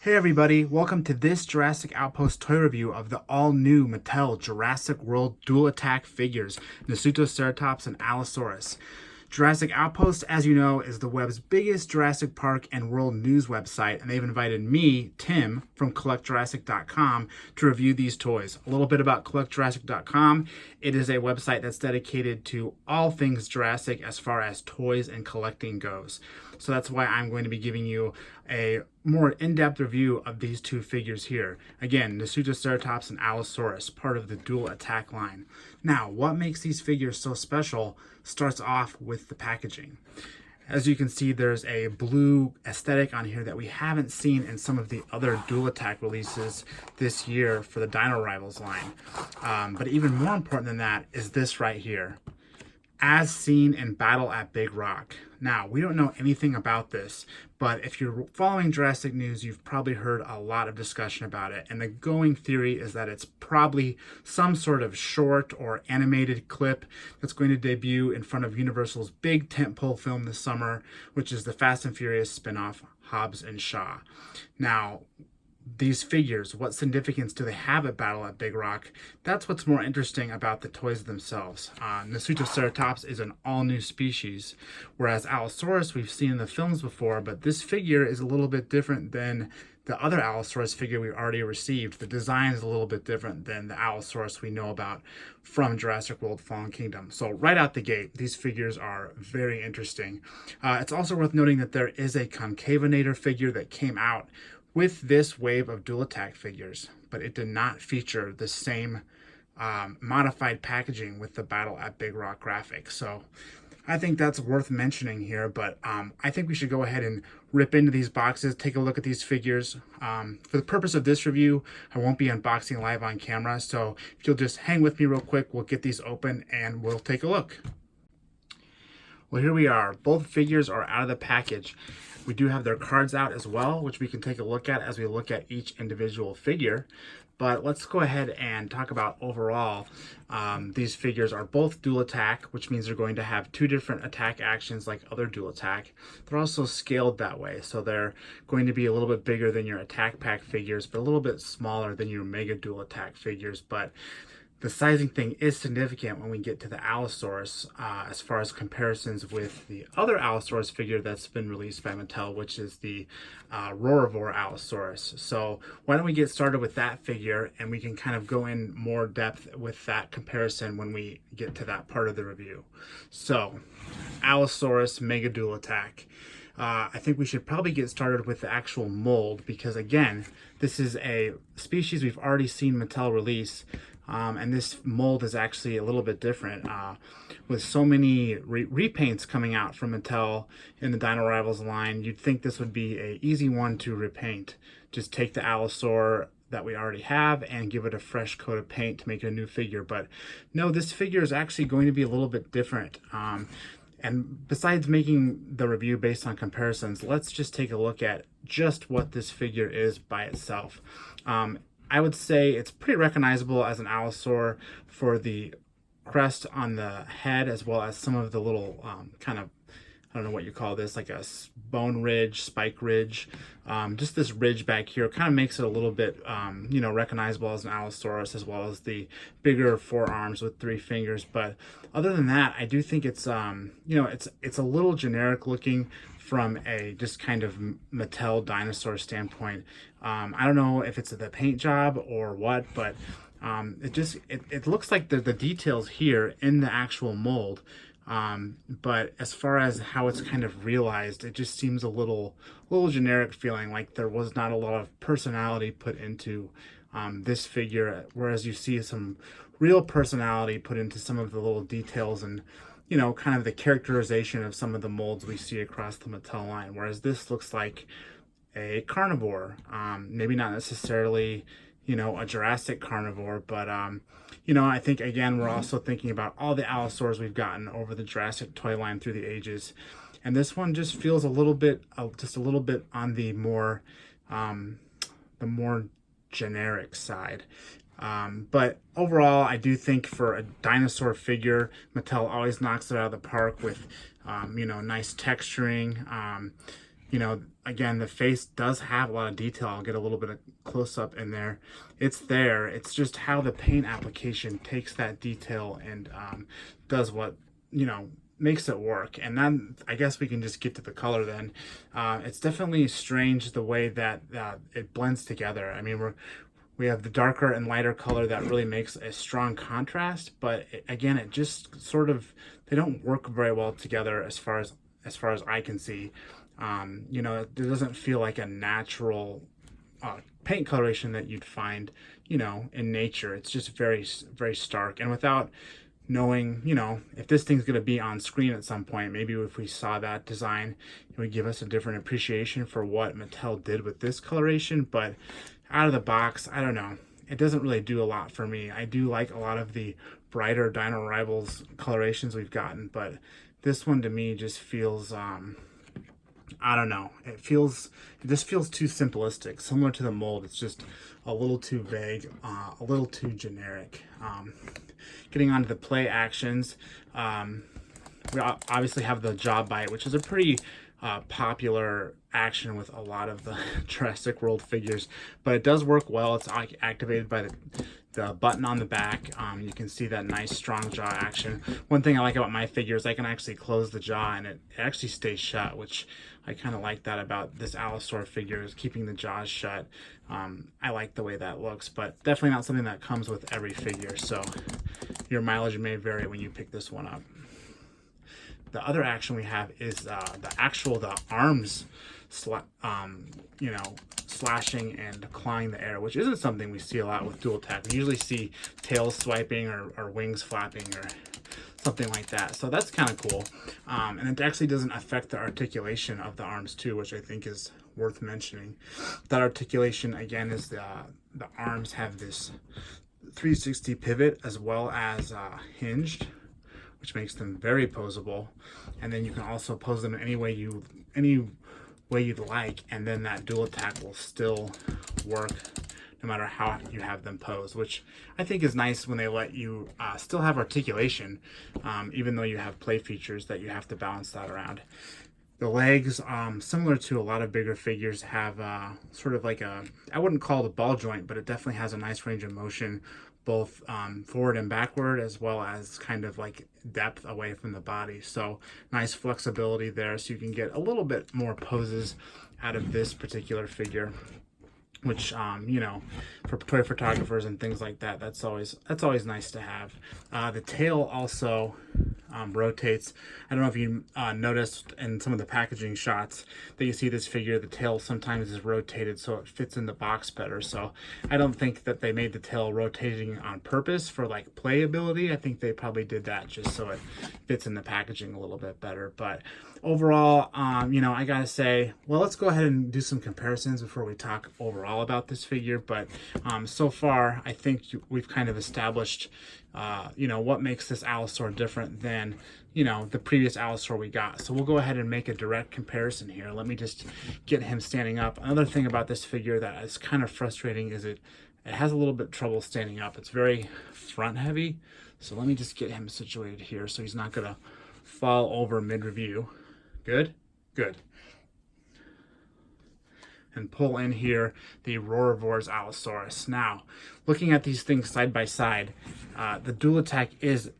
Hey everybody, welcome to this Jurassic Outpost toy review of the all-new Mattel Jurassic World dual attack figures, Nasutoceratops and Allosaurus. Jurassic Outpost, as you know, is the web's biggest Jurassic Park and World news website, and they've invited me, Tim, from CollectJurassic.com to review these toys. A little bit about CollectJurassic.com. It is a website that's dedicated to all things Jurassic as far as toys and collecting goes. So that's why I'm going to be giving you a more in-depth review of these two figures here. Again, Nasutoceratops and Allosaurus, part of the dual attack line. Now, what makes these figures so special starts off with the packaging. As you can see, there's a blue aesthetic on here that we haven't seen in some of the other dual attack releases this year for the Dino Rivals line. But even more important than that is this right here. As seen in Battle at Big Rock. Now, we don't know anything about this, but if you're following Jurassic news, you've probably heard a lot of discussion about it. And the going theory is that it's probably some sort of short or animated clip that's going to debut in front of Universal's big tentpole film this summer, which is the Fast and Furious spinoff, Hobbs and Shaw. Now, these figures, what significance do they have at Battle at Big Rock? That's what's more interesting about the toys themselves. Nasutoceratops is an all-new species, whereas Allosaurus we've seen in the films before, but this figure is a little bit different than the other Allosaurus figure we already received. The design is a little bit different than the Allosaurus we know about from Jurassic World Fallen Kingdom. So right out the gate, these figures are very interesting. It's also worth noting that there is a Concavinator figure that came out with this wave of dual attack figures, but it did not feature the same modified packaging with the Battle at Big Rock graphics. So I think that's worth mentioning here, but I think we should go ahead and rip into these boxes, take a look at these figures. For the purpose of this review, I won't be unboxing live on camera, so if you'll just hang with me real quick, we'll get these open and we'll take a look. Well, here we are. Both figures are out of the package. We do have their cards out as well, which we can take a look at as we look at each individual figure. But let's go ahead and talk about overall. These figures are both dual attack, which means they're going to have two different attack actions like other dual attack. They're also scaled that way, so they're going to be a little bit bigger than your attack pack figures, but a little bit smaller than your mega dual attack figures. But the sizing thing is significant when we get to the Allosaurus as far as comparisons with the other Allosaurus figure that's been released by Mattel, which is the Roarivore Allosaurus. So why don't we get started with that figure and we can kind of go in more depth with that comparison when we get to that part of the review. So Allosaurus Mega Dual Attack. I think we should probably get started with the actual mold because, again, this is a species we've already seen Mattel release, and this mold is actually a little bit different. With so many repaints coming out from Mattel in the Dino Rivals line, you'd think this would be an easy one to repaint. Just take the Allosaur that we already have and give it a fresh coat of paint to make it a new figure. But no, this figure is actually going to be a little bit different. And besides making the review based on comparisons, let's just take a look at just what this figure is by itself. I would say it's pretty recognizable as an Allosaur for the crest on the head, as well as some of the little kind of, I don't know what you call this, like a bone ridge, spike ridge. Just this ridge back here kind of makes it a little bit, recognizable as an Allosaurus, as well as the bigger forearms with 3 fingers. But other than that, I do think it's, it's a little generic looking from a just kind of Mattel dinosaur standpoint. I don't know if it's the paint job or what, but it looks like the details here in the actual mold. But as far as how it's kind of realized, it just seems a little generic feeling, like there was not a lot of personality put into this figure, whereas you see some real personality put into some of the little details and kind of the characterization of some of the molds we see across the Mattel line, whereas this looks like a carnivore, maybe not necessarily a Jurassic carnivore, but I think, again, we're also thinking about all the Allosaurs we've gotten over the Jurassic toy line through the ages, and this one just feels a little bit on the more generic side. But overall, I do think for a dinosaur figure, Mattel always knocks it out of the park with nice texturing. You know, again, the face does have a lot of detail. I'll get a little bit of close up in there. It's there. It's just how the paint application takes that detail and does what, you know, makes it work. And then I guess we can just get to the color then. It's definitely strange the way that it blends together. I mean, we have the darker and lighter color that really makes a strong contrast, but again, it just sort of, they don't work very well together as far as I can see. You know, it doesn't feel like a natural paint coloration that you'd find, you know, in nature. It's just very, very stark. And without knowing, you know, if this thing's going to be on screen at some point, maybe if we saw that design, it would give us a different appreciation for what Mattel did with this coloration. But out of the box, I don't know. It doesn't really do a lot for me. I do like a lot of the brighter Dino Rivals colorations we've gotten, but this one to me just feels, I don't know. It just feels too simplistic, similar to the mold. It's just a little too vague, a little too generic. Getting onto the play actions, we obviously have the jaw bite, which is a pretty popular action with a lot of the Jurassic World figures, but it does work well. It's activated by the button on the back. You can see that nice strong jaw action. One thing I like about my figure is I can actually close the jaw and it actually stays shut, which I kind of like that about this Allosaurus figure, is keeping the jaws shut. I like the way that looks, but definitely not something that comes with every figure, so your mileage may vary when you pick this one up. The other action we have is the arms, you know, slashing and clawing the air, which isn't something we see a lot with dual attack. We usually see tails swiping or wings flapping or something like that. So that's kind of cool. And it actually doesn't affect the articulation of the arms too, which I think is worth mentioning. That articulation, again, is the arms have this 360 pivot as well as hinged, which makes them very posable. And then you can also pose them in any way you'd like, and then that dual attack will still work no matter how you have them posed, which I think is nice when they let you still have articulation, even though you have play features that you have to balance that around. The legs, similar to a lot of bigger figures, have sort of like I wouldn't call it a ball joint, but it definitely has a nice range of motion, both forward and backward, as well as kind of like depth away from the body. So nice flexibility there, so you can get a little bit more poses out of this particular figure, which you know, for toy photographers and things like that, that's always nice to have. The tail also rotates. I don't know if you noticed in some of the packaging shots that you see this figure, the tail sometimes is rotated so it fits in the box better. So I don't think that they made the tail rotating on purpose for like playability. I think they probably did that just so it fits in the packaging a little bit better. But overall, you know, I gotta say, well, let's go ahead and do some comparisons before we talk overall about this figure. But so far, I think we've kind of established you know, what makes this Allosaur different than, you know, the previous Allosaur we got. So we'll go ahead and make a direct comparison here. Let me just get him standing up. Another thing about this figure that is kind of frustrating is it has a little bit trouble standing up. It's very front heavy. So let me just get him situated here so he's not gonna fall over mid-review. Good, good. And pull in here the Roarivores Allosaurus. Now, looking at these things side by side, the dual attack is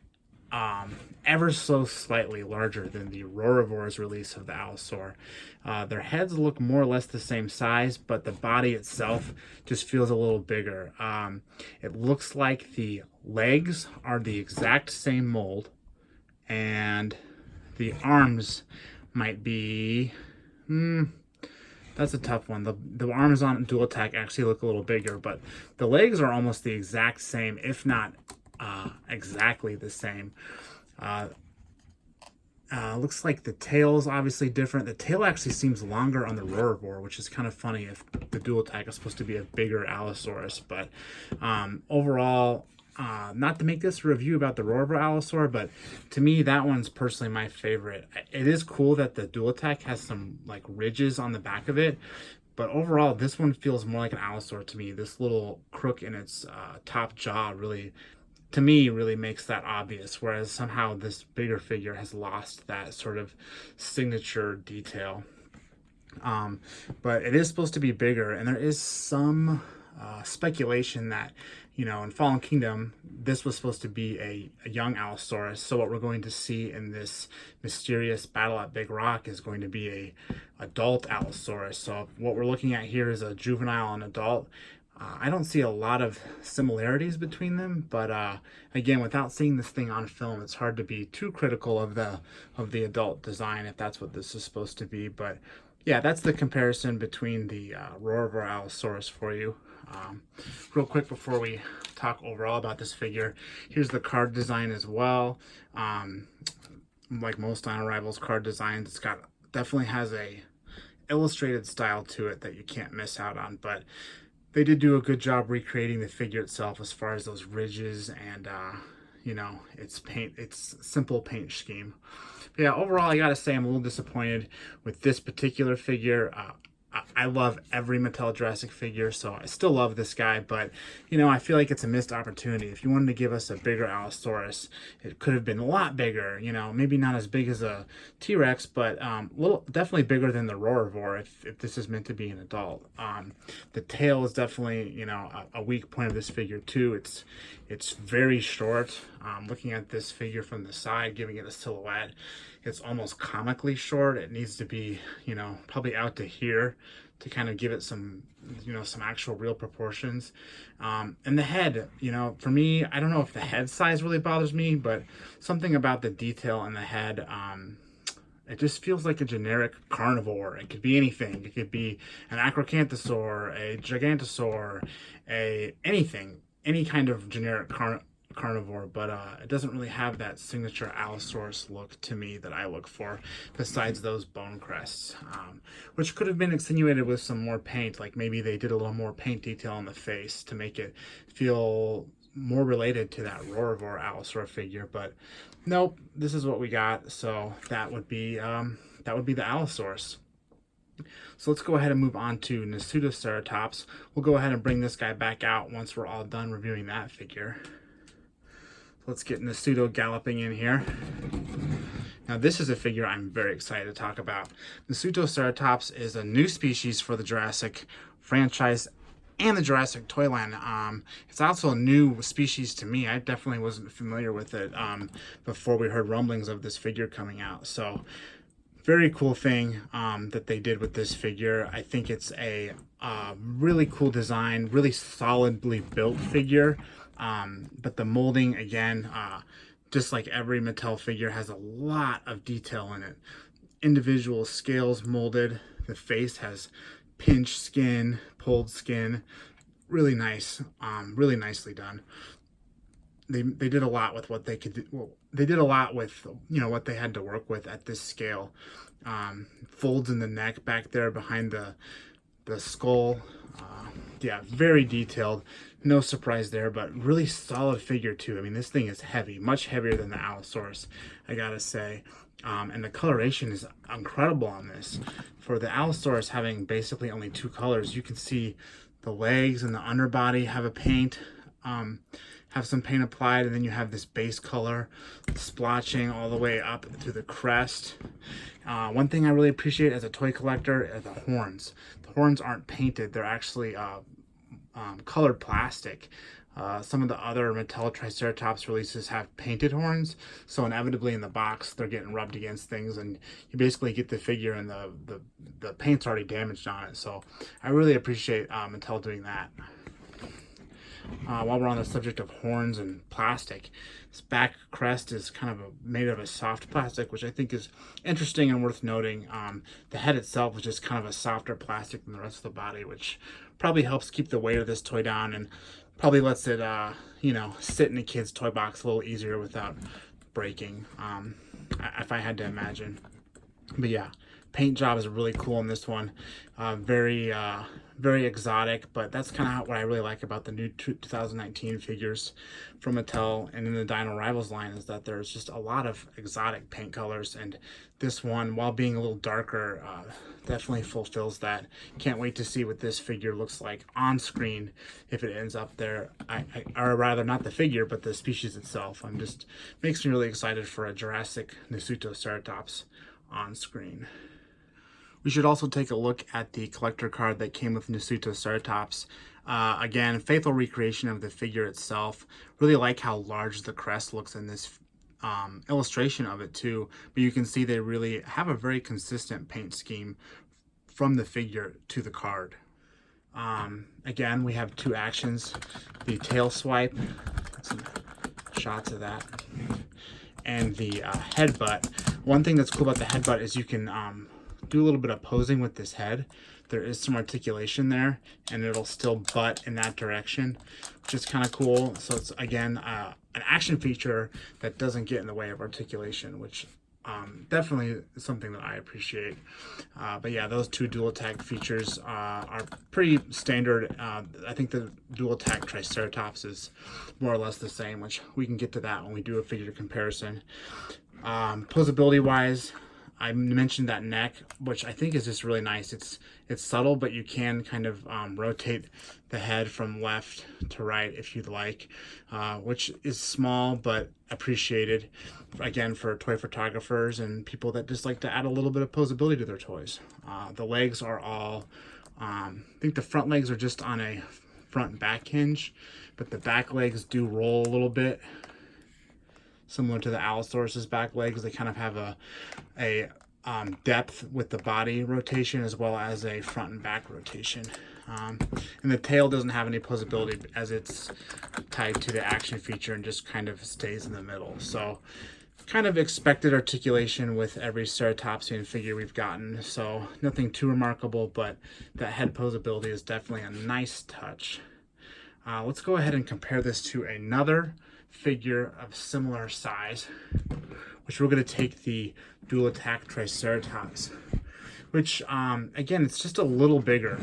ever so slightly larger than the Roarivores release of the Allosaur. Their heads look more or less the same size, but the body itself just feels a little bigger. It looks like the legs are the exact same mold, and the arms might be... that's a tough one. The arms on dual attack actually look a little bigger, but the legs are almost the exact same, if not exactly the same. Looks like the tail's obviously different. The tail actually seems longer on the Roarivore, which is kind of funny if the dual attack is supposed to be a bigger Allosaurus. But overall, not to make this a review about the Roarivore Allosaur, but to me, that one's personally my favorite. It is cool that the dual attack has some like ridges on the back of it, but overall, this one feels more like an Allosaur to me. This little crook in its top jaw really, to me, really makes that obvious, whereas somehow this bigger figure has lost that sort of signature detail. But it is supposed to be bigger, and there is some speculation that, you know, in Fallen Kingdom, this was supposed to be a young Allosaurus. So what we're going to see in this mysterious battle at Big Rock is going to be a adult Allosaurus. So what we're looking at here is a juvenile and adult. I don't see a lot of similarities between them, but again, without seeing this thing on film, it's hard to be too critical of the adult design if that's what this is supposed to be. But yeah, that's the comparison between the Roarivore Allosaurus for you. Real quick before we talk overall about this figure, here's the card design as well. Like most Dino Rivals card designs, it's got definitely has a illustrated style to it that you can't miss out on, but they did do a good job recreating the figure itself as far as those ridges and you know, it's simple paint scheme. But yeah, overall I gotta say I'm a little disappointed with this particular figure. I love every Mattel Jurassic figure, so I still love this guy, but, you know, I feel like it's a missed opportunity. If you wanted to give us a bigger Allosaurus, it could have been a lot bigger, you know, maybe not as big as a T-Rex, but definitely bigger than the Roarivore if this is meant to be an adult. The tail is definitely, you know, a weak point of this figure too. It's very short. Looking at this figure from the side, giving it a silhouette, it's almost comically short. It needs to be, you know, probably out to here to kind of give it some, you know, some actual real proportions. And the head, you know, for me, I don't know if the head size really bothers me, but something about the detail in the head, it just feels like a generic carnivore. It could be anything. It could be an Acrocanthosaur, a Gigantosaur, anything, any kind of generic carnivore, but it doesn't really have that signature Allosaurus look to me that I look for, besides those bone crests, which could have been insinuated with some more paint. Like maybe they did a little more paint detail on the face to make it feel more related to that Roarivore Allosaurus figure, but nope, this is what we got. So that would be the Allosaurus. So let's go ahead and move on to Nasutoceratops. We'll go ahead and bring this guy back out once we're all done reviewing that figure. Let's get Nasuto galloping in here. Now this is a figure I'm very excited to talk about. Nasutoceratops is a new species for the Jurassic franchise and the Jurassic toy line. It's also a new species to me. I definitely wasn't familiar with it before we heard rumblings of this figure coming out. So very cool thing that they did with this figure. I think it's a really cool design, really solidly built figure. But the molding, again, just like every Mattel figure, has a lot of detail in it. Individual scales molded. The face has pinched skin, pulled skin. Really nice. Really nicely done. They did a lot with what they could do. Well, they did a lot with, you know, what they had to work with at this scale. Folds in the neck back there behind the skull. Yeah, very detailed. No surprise there, but really solid figure too. I mean, this thing is heavy, much heavier than the Allosaurus, I gotta say. And the coloration is incredible on this. For the Allosaurus having basically only two colors, you can see the legs and the underbody have a paint, have some paint applied, and then you have this base color splotching all the way up through the crest. One thing I really appreciate as a toy collector are the horns. The horns aren't painted, they're actually colored plastic. Some of the other Mattel Triceratops releases have painted horns, so inevitably in the box they're getting rubbed against things, and you basically get the figure and the paint's already damaged on it. So I really appreciate Mattel doing that. While we're on the subject of horns and plastic, this back crest is kind of made of a soft plastic, which I think is interesting and worth noting. The head itself is just kind of a softer plastic than the rest of the body, which probably helps keep the weight of this toy down and probably lets it, you know, sit in a kid's toy box a little easier without breaking, if I had to imagine. But yeah, paint job is really cool on this one. Very exotic, but that's kind of what I really like about the new 2019 figures from Mattel and in the Dino Rivals line, is that there's just a lot of exotic paint colors, and this one, while being a little darker, definitely fulfills that. Can't wait to see what this figure looks like on screen if it ends up there. Or rather, not the figure, but the species itself. Makes me really excited for a Jurassic Nasutoceratops on screen. We should also take a look at the collector card that came with Nasutoceratops. Again, faithful recreation of the figure itself. Really like how large the crest looks in this illustration of it too. But you can see they really have a very consistent paint scheme from the figure to the card. Again, we have two actions. The tail swipe, some shots of that, and the headbutt. One thing that's cool about the headbutt is you can do a little bit of posing with this head. There is some articulation there, and it'll still butt in that direction, which is kind of cool. So it's, again, an action feature that doesn't get in the way of articulation, which definitely is something that I appreciate. But yeah, those two dual attack features are pretty standard. I think the dual attack Triceratops is more or less the same, which we can get to that when we do a figure comparison. Posability wise, I mentioned that neck, which I think is just really nice. It's subtle, but you can kind of rotate the head from left to right if you'd like, which is small but appreciated, again, for toy photographers and people that just like to add a little bit of posability to their toys. The legs are all, I think the front legs are just on a front and back hinge, but the back legs do roll a little bit, similar to the Allosaurus's back legs. They kind of have a depth with the body rotation as well as a front and back rotation. And the tail doesn't have any posability as it's tied to the action feature and just kind of stays in the middle. So kind of expected articulation with every ceratopsian figure we've gotten. So nothing too remarkable, but that head posability is definitely a nice touch. Let's go ahead and compare this to another figure of similar size, which we're going to take the dual attack Triceratops, which again, it's just a little bigger,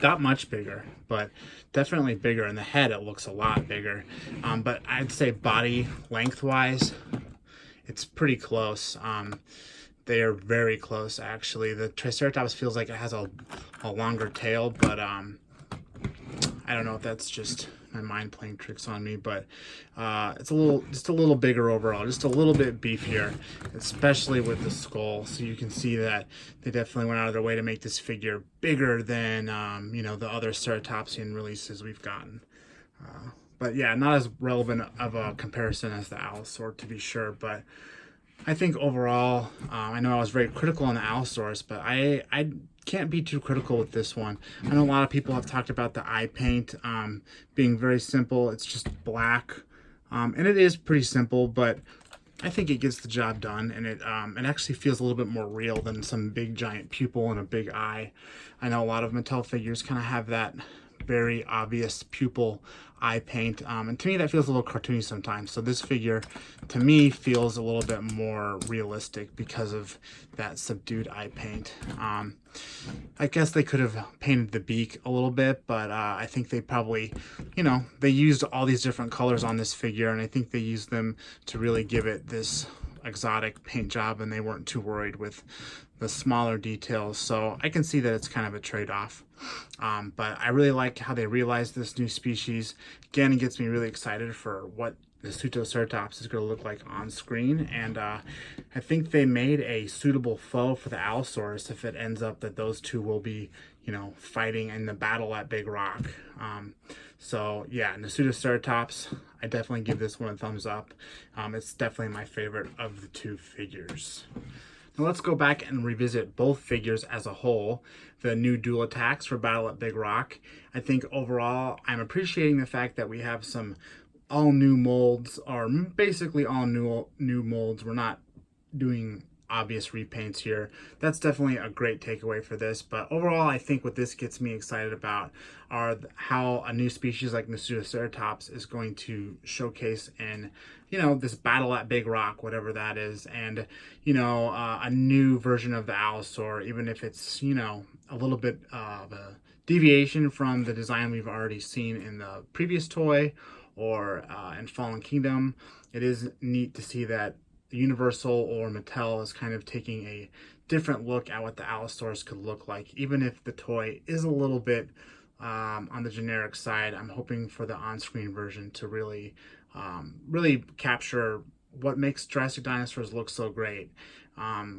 not much bigger, but definitely bigger. In the head it looks a lot bigger, but I'd say body lengthwise it's pretty close. They are very close, actually. The Triceratops feels like it has a longer tail, but I don't know if that's just my mind playing tricks on me, but it's just a little bigger overall, just a little bit beefier, especially with the skull. So you can see that they definitely went out of their way to make this figure bigger than you know, the other ceratopsian releases we've gotten. But yeah, not as relevant of a comparison as the Allosaur, to be sure, but I think overall, I know I was very critical on the Allosaurus, but I can't be too critical with this one. I know a lot of people have talked about the eye paint being very simple. It's just black, and it is pretty simple, but I think it gets the job done, and it actually feels a little bit more real than some big giant pupil and a big eye. I know a lot of Mattel figures kind of have that very obvious pupil eye paint, and to me that feels a little cartoony sometimes. So this figure to me feels a little bit more realistic because of that subdued eye paint. I guess they could have painted the beak a little bit, but I think they probably, you know, they used all these different colors on this figure, and I think they used them to really give it this exotic paint job, and they weren't too worried with the smaller details. So I can see that it's kind of a trade-off. But I really like how they realized this new species. Again, it gets me really excited for what the Nasutoceratops is going to look like on screen, and I think they made a suitable foe for the Allosaurus if it ends up that those two will be, you know, fighting in the battle at Big Rock. So yeah, Nasutoceratops, I definitely give this one a thumbs up. It's definitely my favorite of the two figures. Now let's go back and revisit both figures as a whole. The new dual attacks for Battle at Big Rock. I think overall, I'm appreciating the fact that we have some all new molds, or basically all new molds. We're not doing obvious repaints here. That's definitely a great takeaway for this, but overall I think what this gets me excited about are how a new species like Nasutoceratops is going to showcase in, you know, this battle at Big Rock, whatever that is, and, you know, a new version of the Allosaur, even if it's, you know, a little bit of a deviation from the design we've already seen in the previous toy or in Fallen Kingdom. It is neat to see that Universal or Mattel is kind of taking a different look at what the Allosaurus could look like, even if the toy is a little bit on the generic side. I'm hoping for the on-screen version to really capture what makes Jurassic dinosaurs look so great,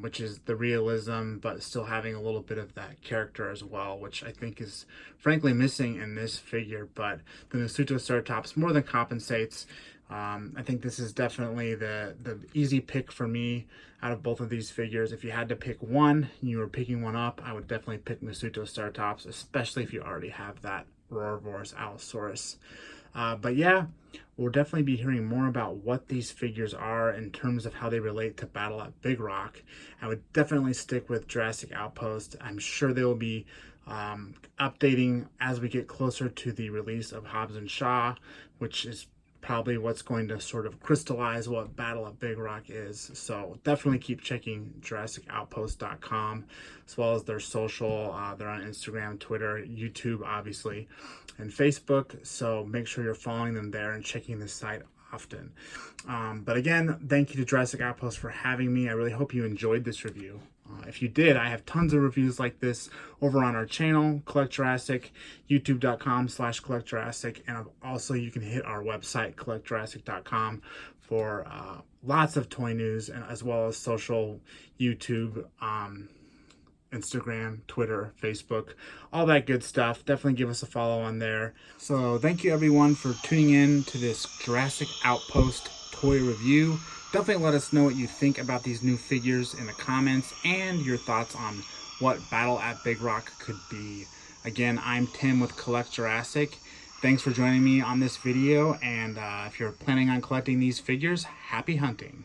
which is the realism, but still having a little bit of that character as well, which I think is frankly missing in this figure. But the Nasutoceratops more than compensates. I think this is definitely the easy pick for me out of both of these figures. If you had to pick one, you were picking one up, I would definitely pick Nasutoceratops, especially if you already have that Roarivores Allosaurus. But yeah, we'll definitely be hearing more about what these figures are in terms of how they relate to Battle at Big Rock. I would definitely stick with Jurassic Outpost. I'm sure they will be updating as we get closer to the release of Hobbs and Shaw, which is probably what's going to sort of crystallize what Battle at Big Rock is. So definitely keep checking JurassicOutpost.com, as well as their social. They're on Instagram, Twitter, YouTube, obviously, and Facebook. So make sure you're following them there and checking the site often. But again, thank you to Jurassic Outpost for having me. I really hope you enjoyed this review. If you did, I have tons of reviews like this over on our channel, Collect Jurassic, youtube.com/Collect Jurassic, and also you can hit our website, collectjurassic.com, for lots of toy news, and as well as social, YouTube, Instagram, Twitter, Facebook, all that good stuff. Definitely give us a follow on there. So thank you everyone for tuning in to this Jurassic Outpost toy review. Definitely let us know what you think about these new figures in the comments and your thoughts on what Battle at Big Rock could be. Again, I'm Tim with Collect Jurassic. Thanks for joining me on this video, and if you're planning on collecting these figures, happy hunting.